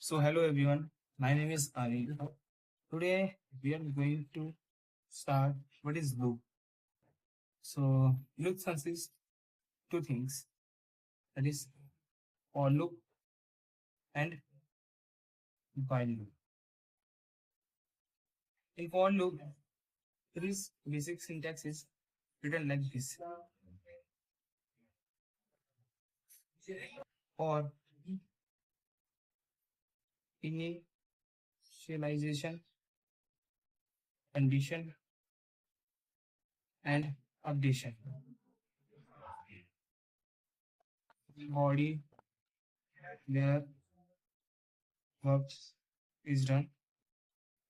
So hello everyone, my name is Aryan. Today we are going to start what is loop. So loop consists two things, that is for loop and while loop. In for loop, there is basic syntax is written like this. For initialization, condition and updation. Body where work is done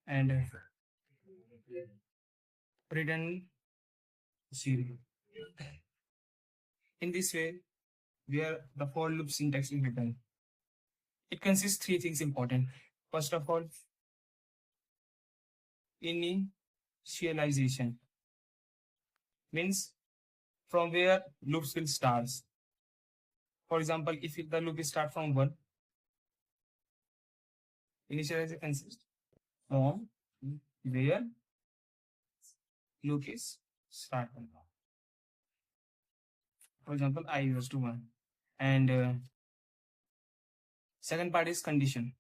and return 0. In this way, where the for loop syntax is written, it consists three things important. First of all, initialization means from where loops will start. For example, if the loop is start from 1, initialization consists from where loop is start from. For example, I equals to 1. And second part is condition.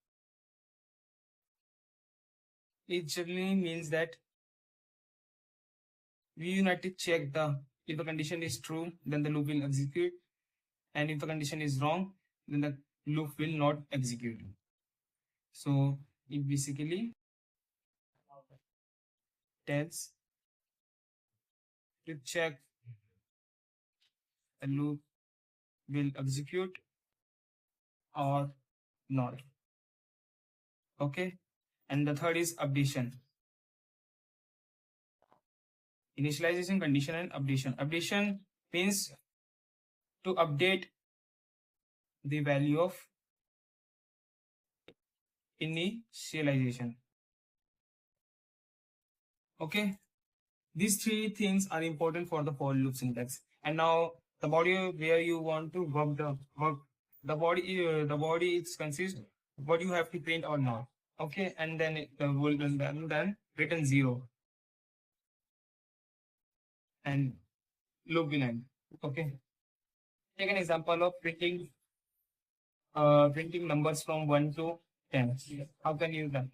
It generally means that we need to check if the condition is true, then the loop will execute, and if the condition is wrong, then the loop will not execute. So it basically tells to check the loop will execute or not. Okay, and the third is updation. Initialization, condition and updation. Updation means to update the value of initialization. Okay, these three things are important for the for loop syntax. And now the body where you want to work the body it consists what you have to print or not. Okay, and then it will then return 0 and loop will end. Okay, take an example of printing numbers from 1 to 10. How can you do that?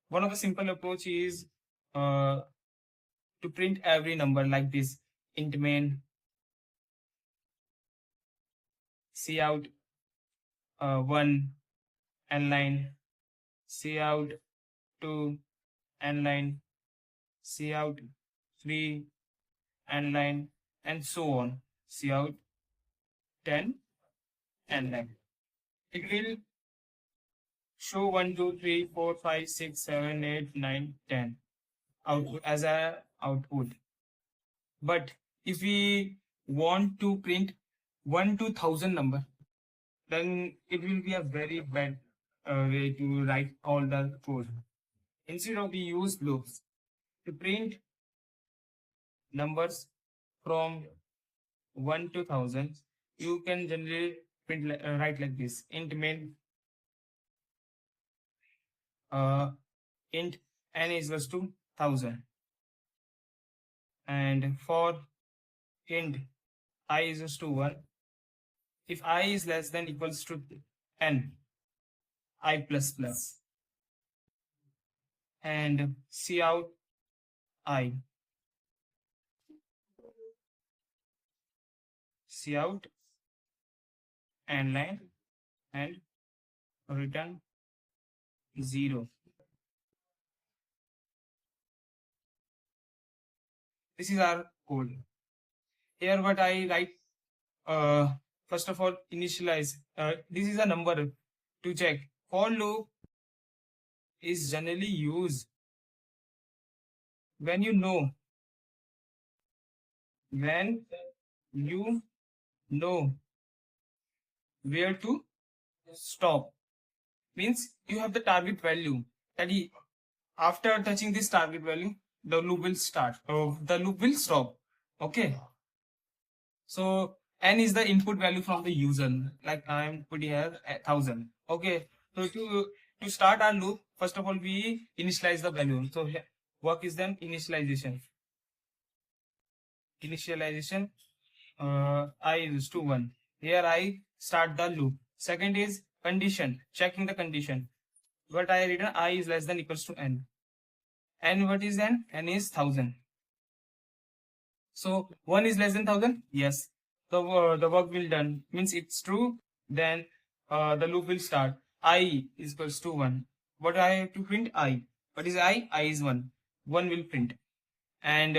One of the simple approach is to print every number like this: int main, cout 1, n line, cout 2, n line, cout 3, n line, and so on. Cout 10, n line. It will show 1, 2, 3, 4, 5, 6, 7, 8, 9, 10 output as a output. But if we want to print 1 to 1000 number, then it will be a very bad way to write all the code. Instead of we use loops to print numbers from 1 to 1000, you can generally print write like this: int main int n is equals to 1000, and for int I is equals to 1, if I is less than equals to n, I plus plus, and cout I, cout n line, and return 0. This is our code. Here what I write, first of all, initialize. This is a number to check. For loop is generally used when you know where to stop. Means you have the target value that after touching this target value, the loop will start. The loop will stop. Okay. So n is the input value from the user. Like I am putting here 1000. Okay. So to start our loop, first of all we initialize the value. So work is then initialization. Initialization I is to 1. Here I start the loop. Second is condition, checking the condition. What I written, I is less than equals to n. N what is n? N is 1000. So 1 is less than 1000? Yes. So the work will done. Means it's true. Then the loop will start. I is equals to 1. What I have to print? I. What is I? I is 1. 1 will print. And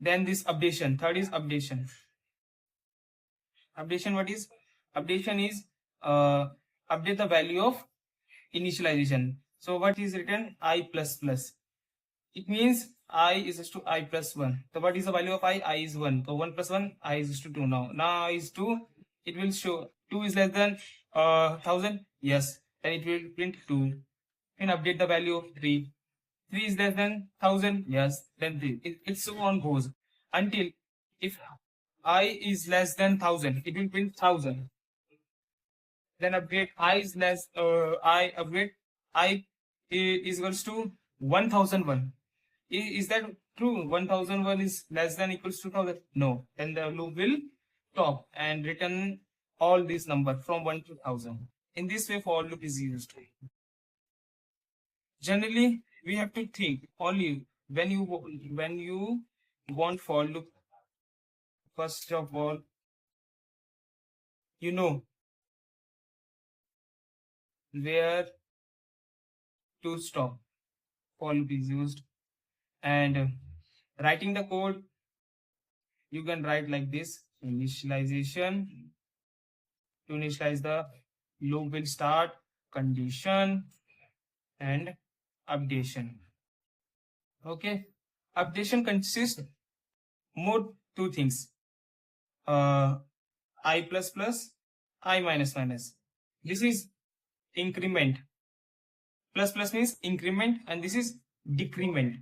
then this updation. Third is updation. Updation what is? Updation is update the value of initialization. So what is written? I plus plus. It means I is equal to I plus 1. So what is the value of I? I is 1. So 1 plus 1, I is equal to 2 now. Now I is 2. It will show 2 is less than 1000. Yes. Then it will print 2. And update the value of 3. 3 is less than 1000. Yes. Then 3. It so on goes. Until if I is less than 1000, it will print 1000. Then upgrade I is less, I upgrade I is equals to 1001. Is that true? 1001 is less than equals to 1000? No. Then the loop will stop and return all these numbers from 1 to 1000. In this way, for loop is used. Generally, we have to think only when you want for loop. First of all, you know where to stop. For loop is used, and writing the code, you can write like this: initialization. To initialize the loop will start, condition, and updation. Okay, updation consists more two things: I plus plus, I minus minus. This is increment. Plus plus means increment, and this is decrement.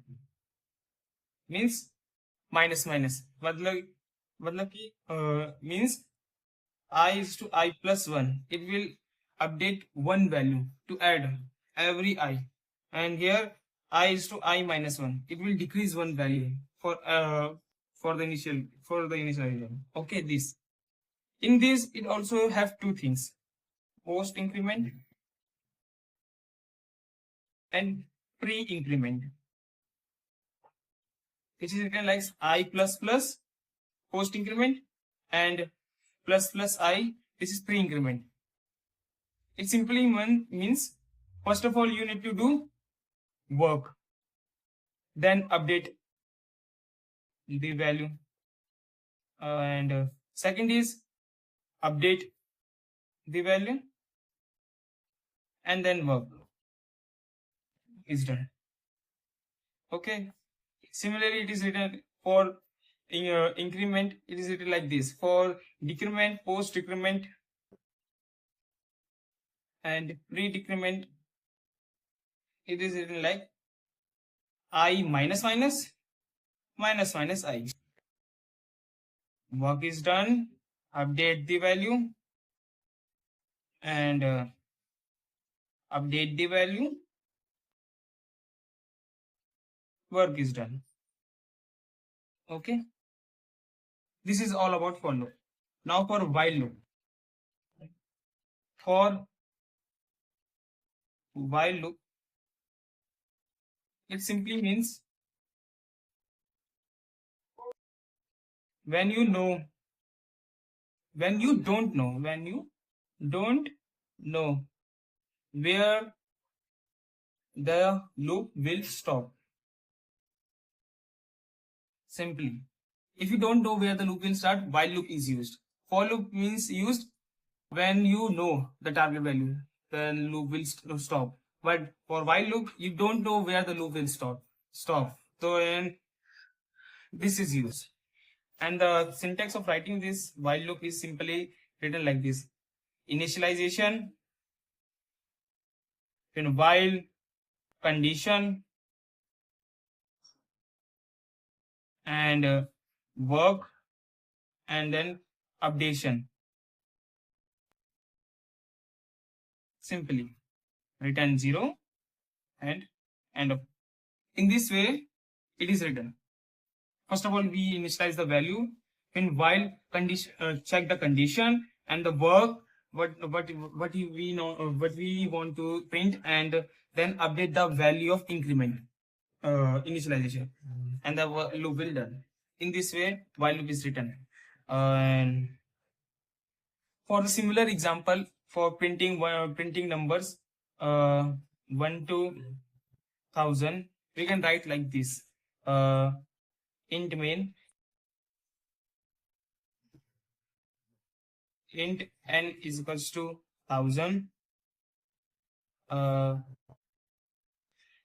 Means minus minus. मतलब कि means I is to I plus 1. It will update one value to add every I. And here I is to I minus 1. It will decrease one value for the initial item. Okay, this. In this, it also have two things: post increment and pre increment. It is written like I plus plus post increment and plus plus I. This is pre increment. It simply means first of all you need to do work, then update the value, and second is update the value and then work is done. Okay. Similarly, it is written for increment. It is written like this: for decrement, post decrement, and pre decrement. It is written like I minus minus minus minus I. Work is done. Update the value and update the value. Work is done. Okay. This is all about for loop. Now for while loop. For while loop, it simply means when you know, when you don't know where the loop will stop. Simply, if you don't know where the loop will start, while loop is used. For loop means used when you know the target value, the loop will stop. But for while loop, you don't know where the loop will stop. So and this is used. And the syntax of writing this while loop is simply written like this: initialization, then while, condition, and work, and then updation. Simply. return 0 and end of. In this way, it is written. First of all, we initialize the value. In while condition, check the condition and the work. We know what we want to print, and then update the value of increment initialization, and the loop will done. In this way, while loop is written. And for the similar example, for printing numbers, 1 to 1000, we can write like this. Int main, int n is equals to 1000,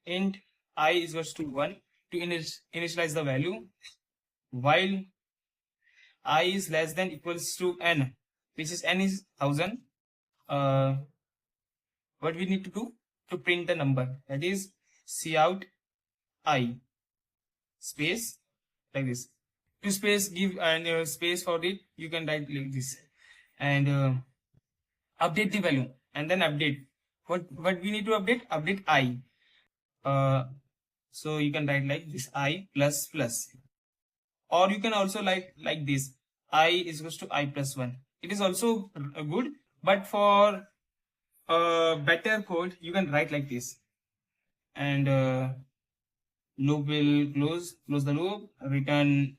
int I is equals to 1 to initialize the value, while I is less than equals to n, which is n is 1000. What we need to do to print the number, that is cout I space, like this. To space, give and space for it, you can write like this, and update the value, and then update what we need to update I. So you can write like this, I plus plus, or you can also like this, I is equals to I plus 1. It is also good, but for better code, you can write like this, and loop will close the loop, return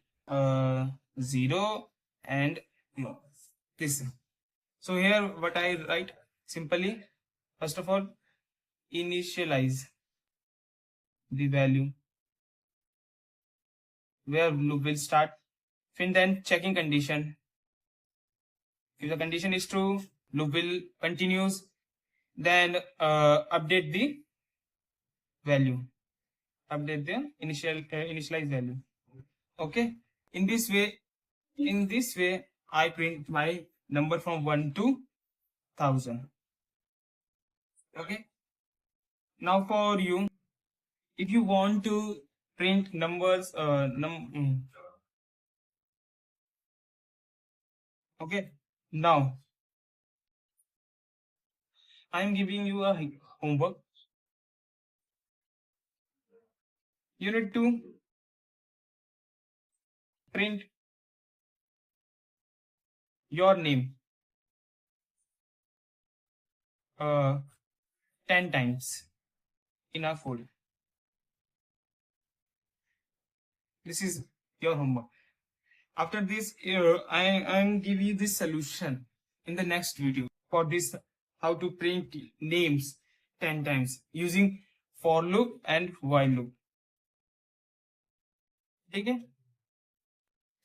0 and this. So here what I write simply, first of all, initialize the value where loop will start, and then checking condition. If the condition is true, loop will continues, then update the value, update the initialized value. Okay, in this way I print my number from 1 to 1000. Okay, now for you, if you want to print numbers, okay, now I am giving you a homework. You need to print your name 10 times in a folder. This is your homework. After this, I am give you this solution in the next video for this, how to print names 10 times using for loop and while loop. Okay,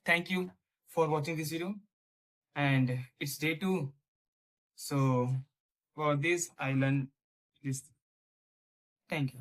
thank you for watching this video, and it's day 2. So for this I learned this. Thank you.